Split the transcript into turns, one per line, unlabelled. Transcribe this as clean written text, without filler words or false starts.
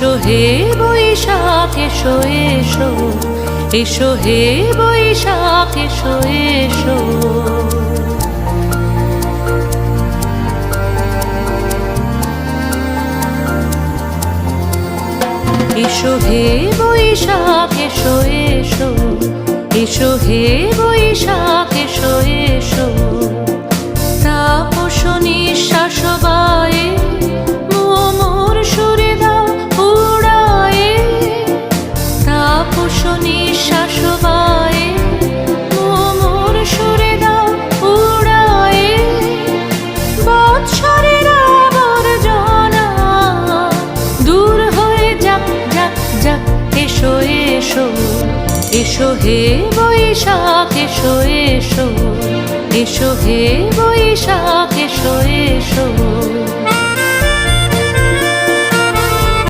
এসো হে বৈশাখ এসো এসো, এসো হে বৈশাখ এসো এসো। এসো হে বৈশাখ এসো এসো, এসো হে বৈশাখ এসো এসো। তাপস নিঃশ্বাস বায়ে মোর সুরে দাও উড়ায়ে, তাপস নিঃশ্বাস বায়ে মোর সুরে দাও উড়ায়ে। বৎসরের আবর্জনা দূর হয়ে যাক যাক যাক। এসো এসো, এসো হে বৈশাখ এসো এসো, এসো হে বৈশাখ এসো এসো।